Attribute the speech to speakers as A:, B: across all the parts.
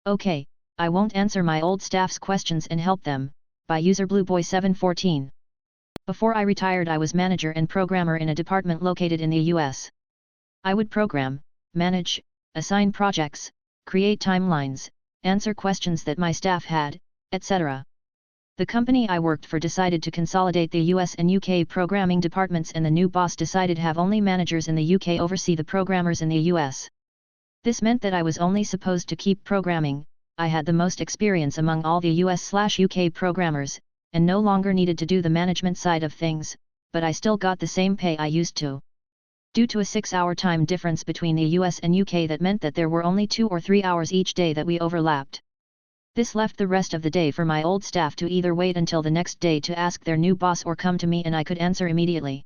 A: Okay, I won't answer my old staff's questions and help them, by user BlueBoy714. Before I retired I was manager and programmer in a department located in the US. I would program, manage, assign projects, create timelines, answer questions that my staff had, etc. The company I worked for decided to consolidate the US and UK programming departments, and the new boss decided have only managers in the UK oversee the programmers in the US. This meant that I was only supposed to keep programming. I had the most experience among all the US/UK programmers, and no longer needed to do the management side of things, but I still got the same pay I used to. Due to a 6-hour time difference between the US and UK, that meant that there were only 2 or 3 hours each day that we overlapped. This left the rest of the day for my old staff to either wait until the next day to ask their new boss or come to me and I could answer immediately.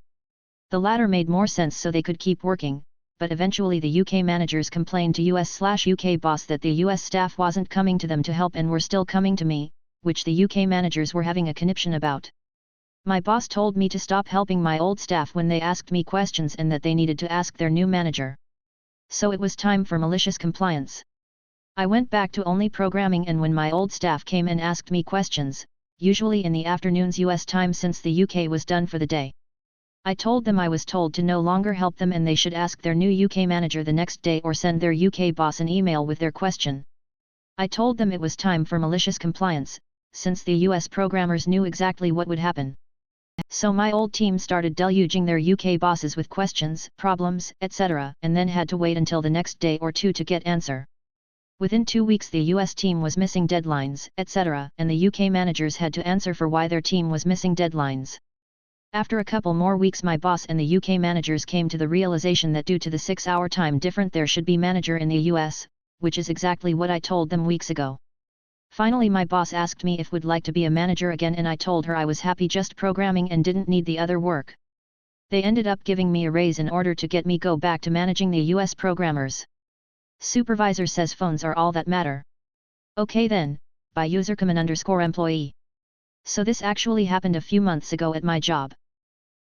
A: The latter made more sense so they could keep working, but eventually the UK managers complained to US/UK boss that the US staff wasn't coming to them to help and were still coming to me, which the UK managers were having a conniption about. My boss told me to stop helping my old staff when they asked me questions and that they needed to ask their new manager. So it was time for malicious compliance. I went back to only programming, and when my old staff came and asked me questions, usually in the afternoons US time since the UK was done for the day, I told them I was told to no longer help them and they should ask their new UK manager the next day or send their UK boss an email with their question. I told them it was time for malicious compliance, since the US programmers knew exactly what would happen. So my old team started deluging their UK bosses with questions, problems, etc., and then had to wait until the next day or two to get answer. Within 2 weeks the US team was missing deadlines, etc., and the UK managers had to answer for why their team was missing deadlines. After a couple more weeks my boss and the UK managers came to the realization that due to the 6-hour time difference there should be manager in the US, which is exactly what I told them weeks ago. Finally my boss asked me if would like to be a manager again, and I told her I was happy just programming and didn't need the other work. They ended up giving me a raise in order to get me go back to managing the US programmers. Supervisor says phones are all that matter. Okay then, by usercommon_employee. So this actually happened a few months ago at my job.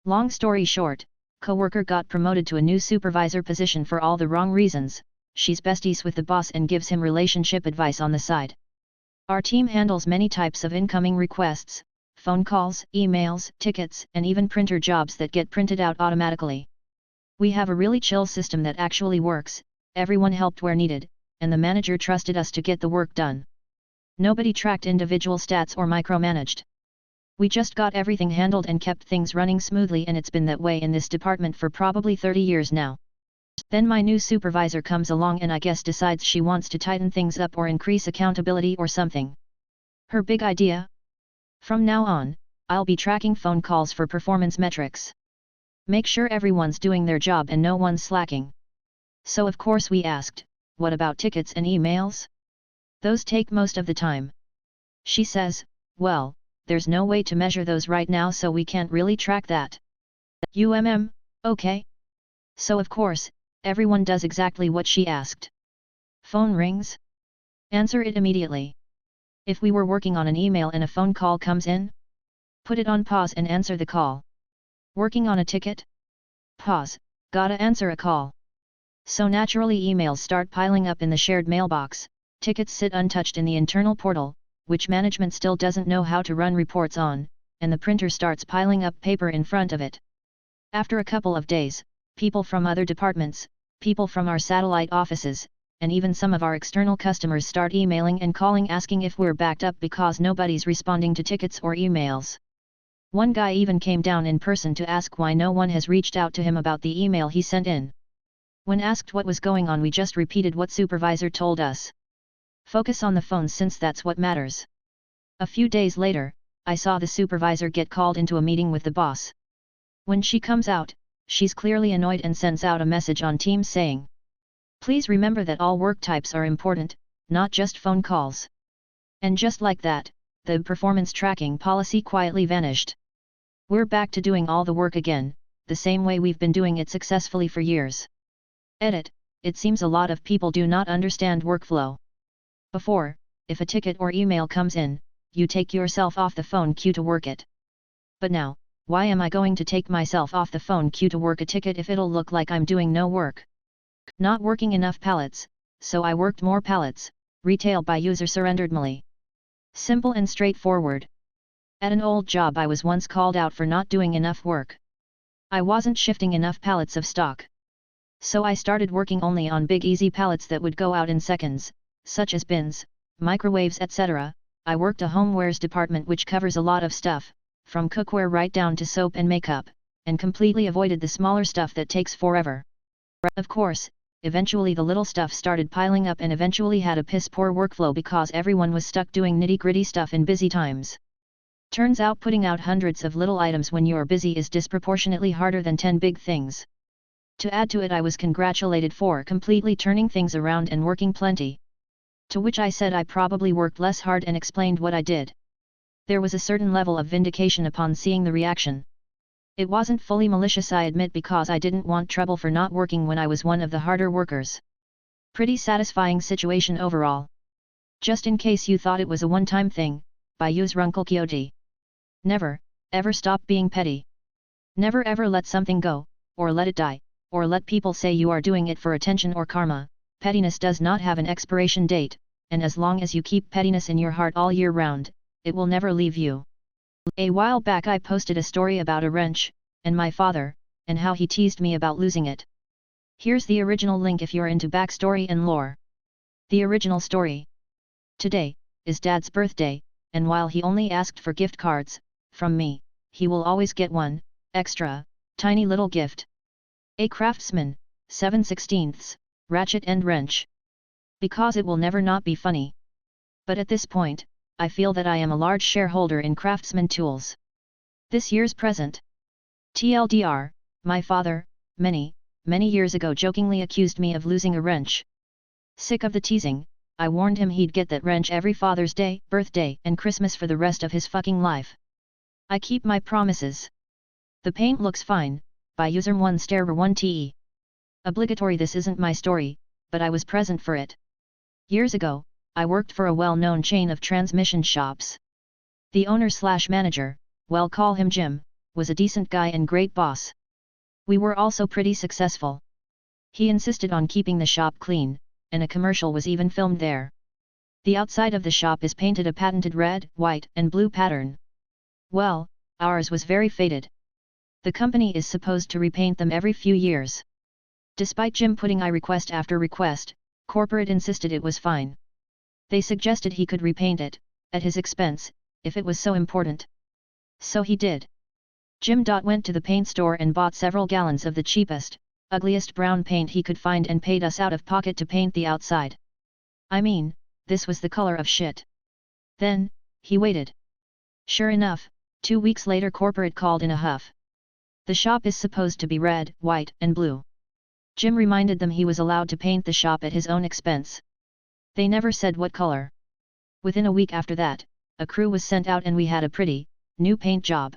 A: Long story short, coworker got promoted to a new supervisor position for all the wrong reasons. She's besties with the boss and gives him relationship advice on the side. Our team handles many types of incoming requests, phone calls, emails, tickets, and even printer jobs that get printed out automatically. We have a really chill system that actually works. Everyone helped where needed, and the manager trusted us to get the work done. Nobody tracked individual stats or micromanaged. We just got everything handled and kept things running smoothly, and it's been that way in this department for probably 30 years now. Then my new supervisor comes along and I guess decides she wants to tighten things up or increase accountability or something. Her big idea? From now on, I'll be tracking phone calls for performance metrics. Make sure everyone's doing their job and no one's slacking. So of course we asked, what about tickets and emails? Those take most of the time. She says, well, there's no way to measure those right now, so we can't really track that. Okay. So of course, everyone does exactly what she asked. Phone rings? Answer it immediately. If we were working on an email and a phone call comes in, put it on pause and answer the call. Working on a ticket? Pause, gotta answer a call. So naturally emails start piling up in the shared mailbox, tickets sit untouched in the internal portal, which management still doesn't know how to run reports on, and the printer starts piling up paper in front of it. After a couple of days, people from other departments, people from our satellite offices, and even some of our external customers start emailing and calling asking if we're backed up because nobody's responding to tickets or emails. One guy even came down in person to ask why no one has reached out to him about the email he sent in. When asked what was going on, we just repeated what supervisor told us. Focus on the phones since that's what matters. A few days later, I saw the supervisor get called into a meeting with the boss. When she comes out, she's clearly annoyed and sends out a message on Teams saying, "Please remember that all work types are important, not just phone calls." And just like that, the performance tracking policy quietly vanished. We're back to doing all the work again, the same way we've been doing it successfully for years. Edit, it seems a lot of people do not understand workflow. Before, if a ticket or email comes in, you take yourself off the phone queue to work it. But now, why am I going to take myself off the phone queue to work a ticket if it'll look like I'm doing no work? Not working enough pallets, so I worked more pallets, Retail by user surrendered Mali. Simple and straightforward. At an old job I was once called out for not doing enough work. I wasn't shifting enough pallets of stock. So I started working only on big easy pallets that would go out in seconds, such as bins, microwaves etc. I worked a homewares department which covers a lot of stuff, from cookware right down to soap and makeup, and completely avoided the smaller stuff that takes forever. Of course, eventually the little stuff started piling up and eventually had a piss-poor workflow because everyone was stuck doing nitty-gritty stuff in busy times. Turns out putting out hundreds of little items when you're busy is disproportionately harder than 10 big things. To add to it, I was congratulated for completely turning things around and working plenty. To which I said I probably worked less hard and explained what I did. There was a certain level of vindication upon seeing the reaction. It wasn't fully malicious, I admit, because I didn't want trouble for not working when I was one of the harder workers. Pretty satisfying situation overall. Just in case you thought it was a one-time thing, by use Runkle Quixote. Never, ever stop being petty. Never ever let something go, or let it die, or let people say you are doing it for attention or karma. Pettiness does not have an expiration date, and as long as you keep pettiness in your heart all year round, it will never leave you. A while back I posted a story about a wrench, and my father, and how he teased me about losing it. Here's the original link if you're into backstory and lore. The original story. Today is Dad's birthday, and while he only asked for gift cards from me, he will always get one extra, tiny little gift. A Craftsman, 7/16, ratchet and wrench. Because it will never not be funny. But at this point, I feel that I am a large shareholder in Craftsman Tools. This year's present. TLDR, my father, many years ago jokingly accused me of losing a wrench. Sick of the teasing, I warned him he'd get that wrench every Father's Day, birthday and Christmas for the rest of his fucking life. I keep my promises. The paint looks fine, by user 1*1te. Obligatory. This isn't my story, but I was present for it. Years ago, I worked for a well-known chain of transmission shops. The owner/manager, well, call him Jim, was a decent guy and great boss. We were also pretty successful. He insisted on keeping the shop clean, and a commercial was even filmed there. The outside of the shop is painted a patented red, white, and blue pattern. Well, ours was very faded. The company is supposed to repaint them every few years. Despite Jim putting request after request, corporate insisted it was fine. They suggested he could repaint it, at his expense, if it was so important. So he did. Jim went to the paint store and bought several gallons of the cheapest, ugliest brown paint he could find and paid us out of pocket to paint the outside. I mean, this was the color of shit. Then, he waited. Sure enough, 2 weeks later corporate called in a huff. The shop is supposed to be red, white, and blue. Jim reminded them he was allowed to paint the shop at his own expense. They never said what color. Within a week after that, a crew was sent out and we had a pretty, new paint job.